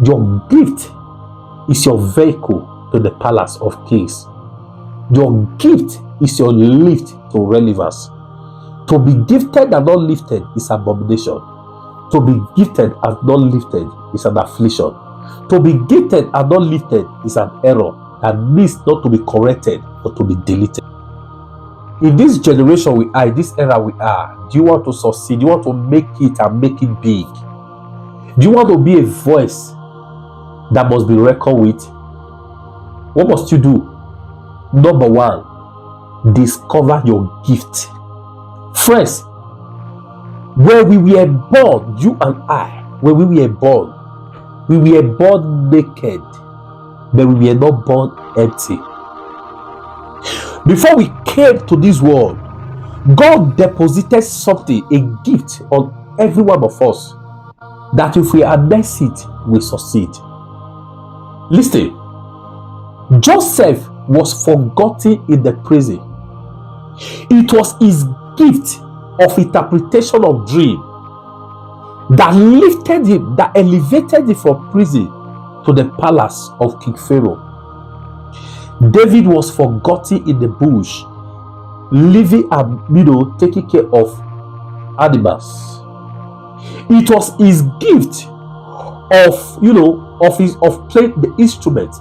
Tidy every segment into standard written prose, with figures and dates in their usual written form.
Your gift is your vehicle to the palace of kings. Your gift is your lift to relevance. To be gifted and not lifted is abomination. To be gifted and not lifted is an affliction. To be gifted and not lifted is an error that needs not to be corrected but to be deleted. In this generation we are, in this era we are, do you want to succeed? Do you want to make it and make it big? Do you want to be a voice that must be reckoned with? What must you do? Number one, discover your gift. Friends, when we were born, you and I, when we were born naked, but we were not born empty. Before we came to this world, God deposited something, a gift on every one of us, that if we harness it, we succeed. Listen, Joseph was forgotten in the prison. It was his gift of interpretation of dream that lifted him, that elevated him from prison to the palace of King Pharaoh. David was forgotten in the bush, living and taking care of animals. It was his gift of playing the instrument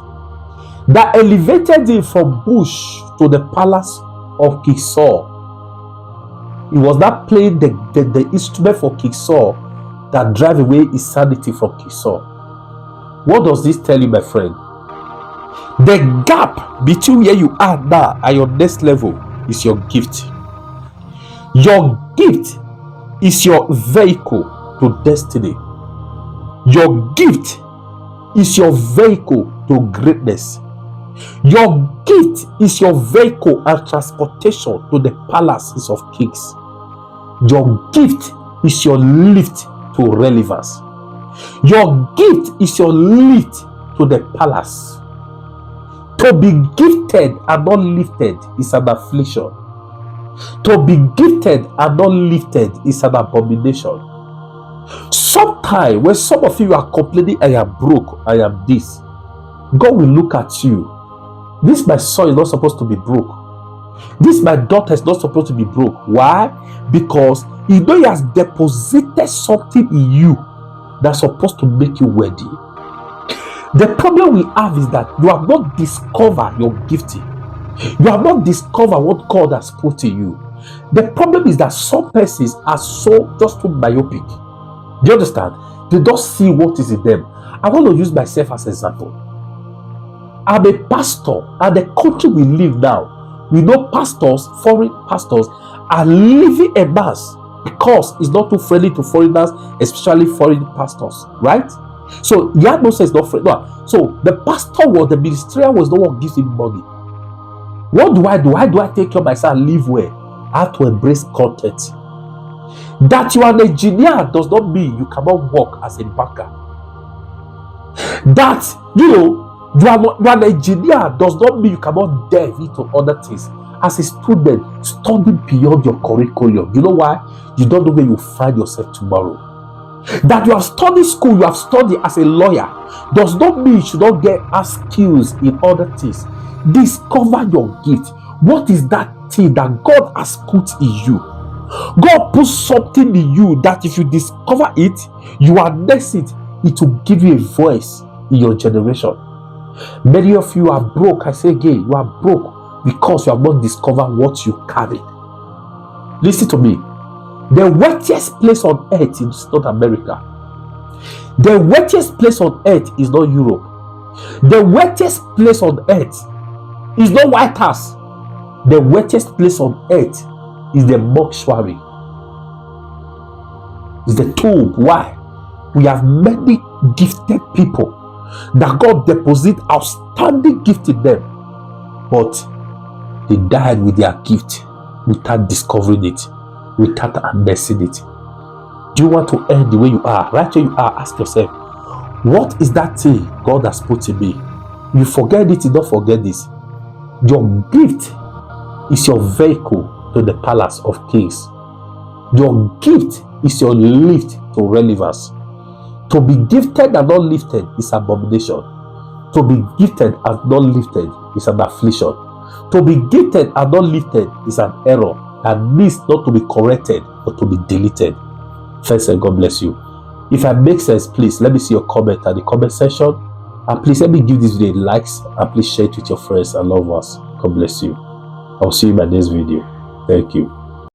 that elevated him from bush to the palace of King Saul. It was that playing the instrument for King Saul that drive away his sanity from King Saul. What does this tell you, my friend? The gap between where you are now and your next level is your gift. Your gift is your vehicle to destiny. Your gift is your vehicle to greatness. Your gift is your vehicle and transportation to the palaces of kings. Your gift is your lift to relevance. Your gift is your lift to the palace. To be gifted and not lifted is an affliction. To be gifted and not lifted is an abomination. Sometimes when some of you are complaining, I am broke, I am this, God will look at you. This my son is not supposed to be broke. This my daughter is not supposed to be broke. Why? Because he has deposited something in you that's supposed to make you worthy. The problem we have is that you have not discovered your gifting. You have not discovered what God has put in you. The problem is that some persons are so just too myopic. Do you understand? They don't see what is in them. I want to use myself as an example. I'm a pastor, and the country we live now, we know pastors, foreign pastors, are living a mass because it's not too friendly to foreigners, especially foreign pastors, right? So he had no sense, not friend. No. So the pastor the ministerial was the one who gives him money. What do I do? How do I take care of myself and live well? I have to embrace content. That you are an engineer does not mean you cannot work as a banker. That you are an engineer does not mean you cannot delve into other things. As a student, study beyond your curriculum. You know why? You don't know where you find yourself tomorrow. That you have studied school, you have studied as a lawyer, does not mean you should not get skills in other things. Discover your gift. What is that thing that God has put in you? God put something in you that if you discover it, you harness it, it will give you a voice in your generation. Many of you are broke. I say again, you are broke because you have not discovered what you carry. Listen to me. The wealthiest place on earth is not America. The wealthiest place on earth is not Europe. The wealthiest place on earth is not White House. The wealthiest place on earth is the mortuary. It's the tomb. Why? We have many gifted people that God deposit outstanding gift in them, but they died with their gift without discovering it, without harnessing it. Do you want to end the way you are? Right where you are, ask yourself, what is that thing God has put in me? You forget it, you don't forget this. Your gift is your vehicle to the palace of kings. Your gift is your lift to relevance. To be gifted and not lifted is abomination. To be gifted and not lifted is an affliction. To be gifted and not lifted is an error that needs not to be corrected but to be deleted. First, and God bless you. If I make sense, please let me see your comment at the comment section. And please let me give this video likes and please share it with your friends and loved ones. God bless you. I'll see you in my next video. Thank you.